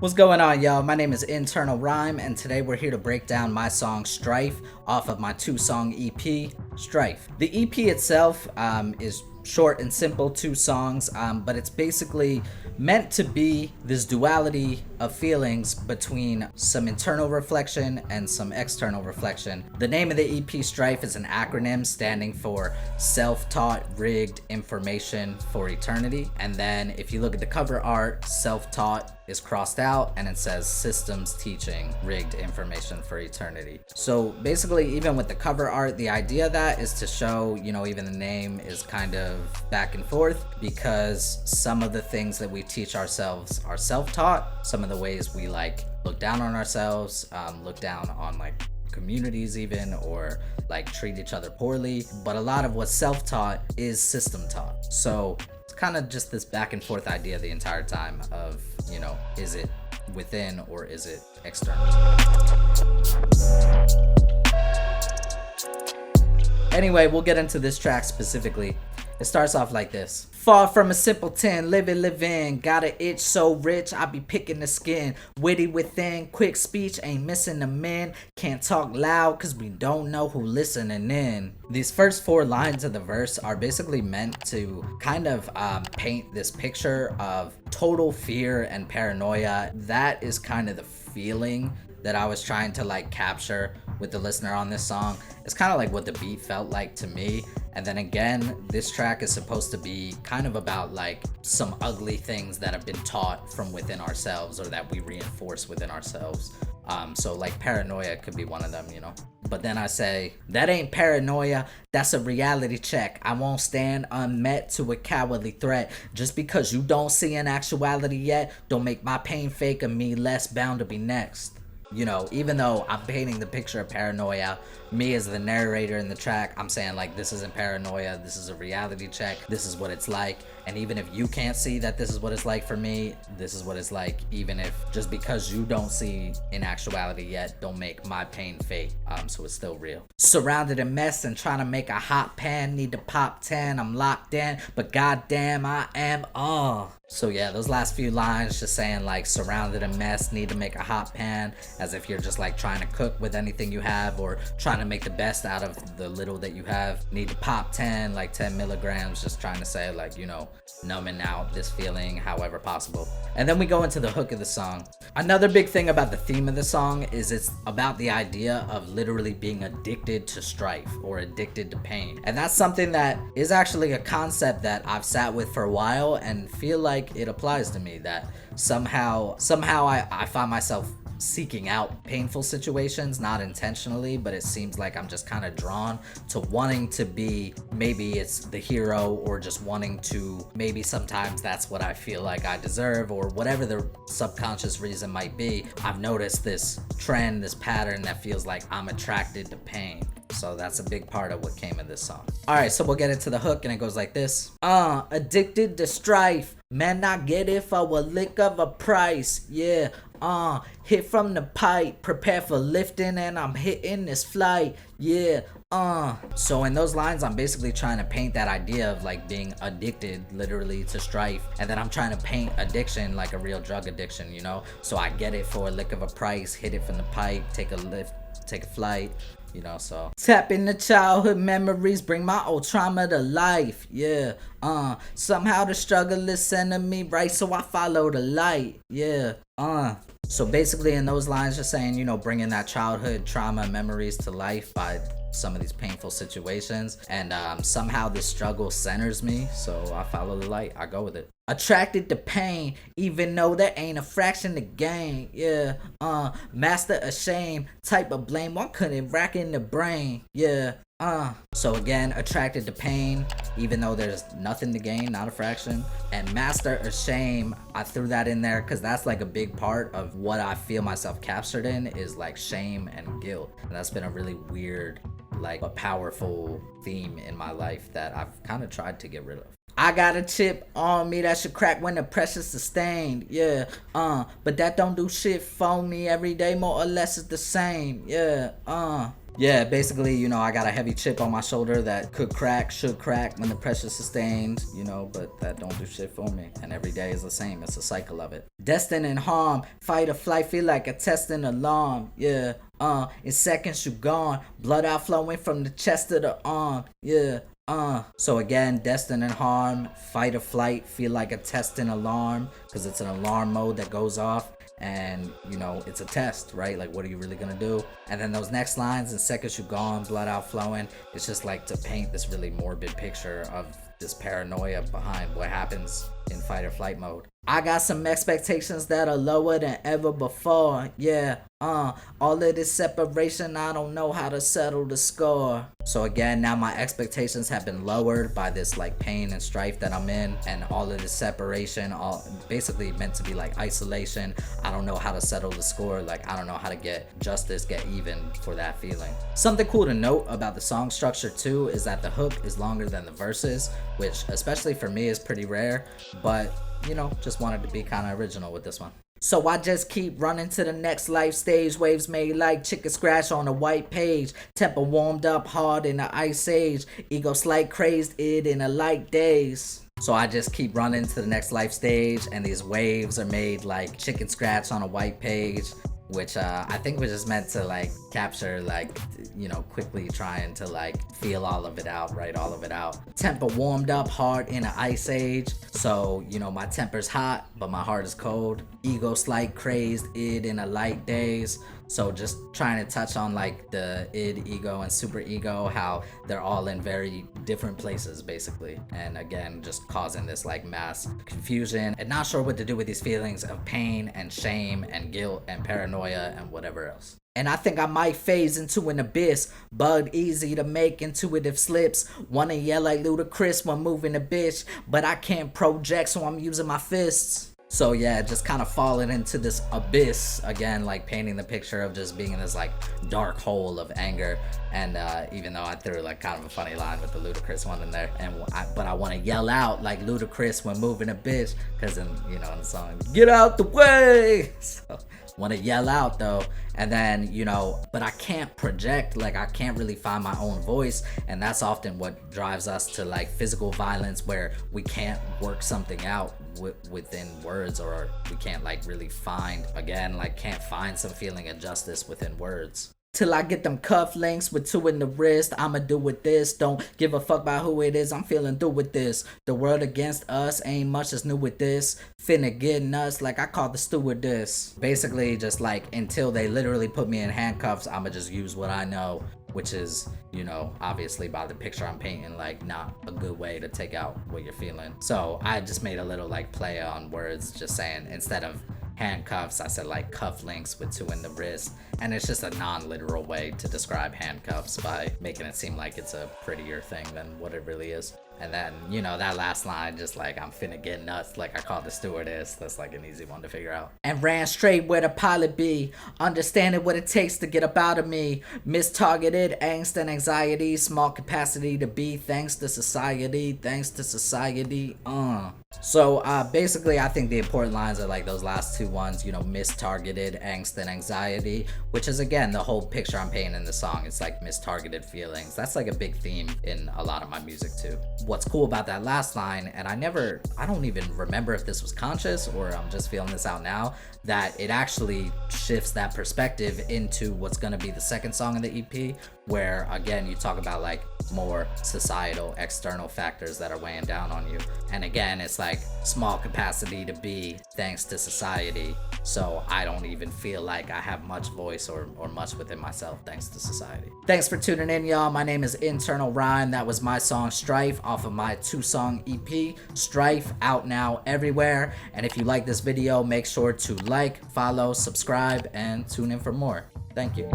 What's going on, y'all? My name is Internal Rhyme, and today we're here to break down my song Strife off of my 2-song EP, Strife. The EP itself is short and simple, 2 songs, but it's basically meant to be this duality of feelings between some internal reflection and some external reflection. The name of the EP, Strife, is an acronym standing for Self-Taught Rigged Information for Eternity. And then if you look at the cover art, self-taught is crossed out and it says Systems Teaching Rigged Information for Eternity. So basically, even with the cover art, the idea of that is to show, even the name is kind of back and forth, because some of the things that we teach ourselves are self-taught. Some of the ways we look down on ourselves, look down on communities even, or treat each other poorly. But a lot of what's self-taught is system taught. So it's kind of just this back and forth idea the entire time of, is it within or is it external? Anyway, we'll get into this track specifically. It starts off like this. Far from a simpleton, living, got an itch so rich, I be picking the skin. Witty within, quick speech, ain't missing the men. Can't talk loud, cause we don't know who listening in. These first 4 lines of the verse are basically meant to kind of paint this picture of total fear and paranoia. That is kind of the feeling that I was trying to capture with the listener on this song. It's kind of like what the beat felt like to me. And then again, this track is supposed to be kind of about some ugly things that have been taught from within ourselves, or that we reinforce within ourselves. So paranoia could be one of them, But then I say, that ain't paranoia, that's a reality check. I won't stand unmet to a cowardly threat. Just because you don't see an actuality yet, don't make my pain fake and me less bound to be next. Even though I'm painting the picture of paranoia, me as the narrator in the track, I'm saying this isn't paranoia, this is a reality check, this is what it's like. And even if you can't see that this is what it's like for me, this is what it's like, even if just because you don't see in actuality yet, don't make my pain fake. So it's still real. Surrounded in mess and trying to make a hot pan, need to pop 10, I'm locked in, but goddamn I am So yeah, those last few lines just saying surrounded in mess, need to make a hot pan, as if you're just trying to cook with anything you have, or trying to make the best out of the little that you have. Need to pop 10, 10 milligrams, just trying to say numbing out this feeling however possible. And then we go into the hook of the song. Another big thing about the theme of the song is it's about the idea of literally being addicted to strife or addicted to pain. And that's something that is actually a concept that I've sat with for a while and feel like it applies to me, that somehow I find myself seeking out painful situations, not intentionally, but it seems like I'm just kind of drawn to wanting to be, maybe it's the hero, or just wanting to, maybe sometimes that's what I feel like I deserve, or whatever the subconscious reason might be. I've noticed this trend, this pattern that feels like I'm attracted to pain. So that's a big part of what came in this song. Alright, so we'll get into the hook, and it goes like this. Addicted to strife, man, I get it for a lick of a price. Yeah, hit from the pipe, prepare for lifting, and I'm hitting this flight. Yeah, So in those lines, I'm basically trying to paint that idea of being addicted literally to strife, and then I'm trying to paint addiction like a real drug addiction, So I get it for a lick of a price, hit it from the pipe, take a lift, take a flight. So tap into childhood memories, bring my old trauma to life. Yeah, somehow the struggle is sending me right, so I follow the light. Yeah, So basically in those lines, just saying, bringing that childhood trauma memories to life by some of these painful situations, and somehow this struggle centers me, so I follow the light, I go with it. Attracted to pain, even though there ain't a fraction to gain. Yeah, master of shame, type of blame, one couldn't rack in the brain. Yeah, so again, attracted to pain, even though there's nothing to gain, not a fraction. And master of shame, I threw that in there because that's a big part of what I feel myself captured in, is shame and guilt. And that's been a really weird, a powerful theme in my life that I've kind of tried to get rid of. I got a chip on me that should crack when the pressure's sustained. Yeah, but that don't do shit for me every day, more or less it's the same. Yeah, Yeah, basically, you know, I got a heavy chip on my shoulder that could crack, should crack when the pressure sustained, you know, but that don't do shit for me. And every day is the same. It's a cycle of it. Destined in harm, fight or flight, feel like a testing alarm. Yeah, in seconds you gone. Blood outflowing from the chest to the arm. Yeah. So again, destined in harm, fight or flight, feel like a testing alarm, because it's an alarm mode that goes off. And you know, it's a test, right? Like, what are you really gonna do? And then those next lines, in seconds you gone, blood outflowing, it's just like to paint this really morbid picture of this paranoia behind what happens in fight or flight mode. I got some expectations that are lower than ever before. Yeah, all of this separation, I don't know how to settle the score. So again, now my expectations have been lowered by this like pain and strife that I'm in, and all of this separation, all basically meant to be like isolation. I don't know how to settle the score. Like, I don't know how to get justice, get even for that feeling. Something cool to note about the song structure too is that the hook is longer than the verses, which especially for me is pretty rare, but you know, just wanted to be kind of original with this one. So I just keep running to the next life stage. Waves made like chicken scratch on a white page. Temper warmed up hard in the ice age. Ego slight crazed it in a light days. So I just keep running to the next life stage, and these waves are made like chicken scratch on a white page, which I think was just meant to like capture, like, you know, quickly trying to like feel all of it out, write all of it out. Temper warmed up hard in an ice age. So, you know, my temper's hot, but my heart is cold. Ego slight crazed id in a light days. So just trying to touch on like the id, ego, and super ego, how they're all in very different places basically. And again, just causing this like mass confusion and not sure what to do with these feelings of pain and shame and guilt and paranoia and whatever else. And I think I might phase into an abyss, bugged easy to make intuitive slips. Wanna yell like Ludacris when moving a bitch, but I can't project, so I'm using my fists. So yeah, just kind of falling into this abyss again, like painting the picture of just being in this like dark hole of anger. And even though I threw like kind of a funny line with the Ludacris one in there, but I want to yell out like Ludacris when moving a bitch, because in, you know, in the song, get out the way. So want to yell out though, and then, you know, but I can't project, like I can't really find my own voice, and that's often what drives us to like physical violence, where we can't work something out within words, or we can't like really find, again, like can't find some feeling of justice within words. Till I get them cufflinks with 2 in the wrist, I'ma do with this. Don't give a fuck about who it is, I'm feeling through with this. The world against us, ain't much that's new with this. Finna get nuts like I called the stewardess. Basically just like until they literally put me in handcuffs, I'ma just use what I know, which is, you know, obviously by the picture I'm painting, like not a good way to take out what you're feeling. So I just made a little like play on words, just saying instead of handcuffs, I said like cufflinks with 2 in the wrist, and it's just a non-literal way to describe handcuffs by making it seem like it's a prettier thing than what it really is. And then, you know, that last line, just like I'm finna get nuts like I called the stewardess, that's like an easy one to figure out. And ran straight where the pilot be, understanding what it takes to get up out of me. Mistargeted angst and anxiety, small capacity to be, thanks to society, So basically I think the important lines are like those last 2 ones, you know, mistargeted angst and anxiety, which is again the whole picture I'm painting in the song. It's like mistargeted feelings. That's like a big theme in a lot of my music too. What's cool about that last line, and I don't even remember if this was conscious or I'm just feeling this out now, that it actually shifts that perspective into what's gonna be the second song in the EP, where again you talk about like more societal external factors that are weighing down on you. And again, it's like small capacity to be, thanks to society. So I don't even feel like I have much voice or much within myself, thanks to society. Thanks for tuning in, y'all. My name is Internal Rhyme. That was my song Strife off of my 2-song EP, Strife, out now everywhere. And if you like this video, make sure to like, follow, subscribe, and tune in for more. Thank you.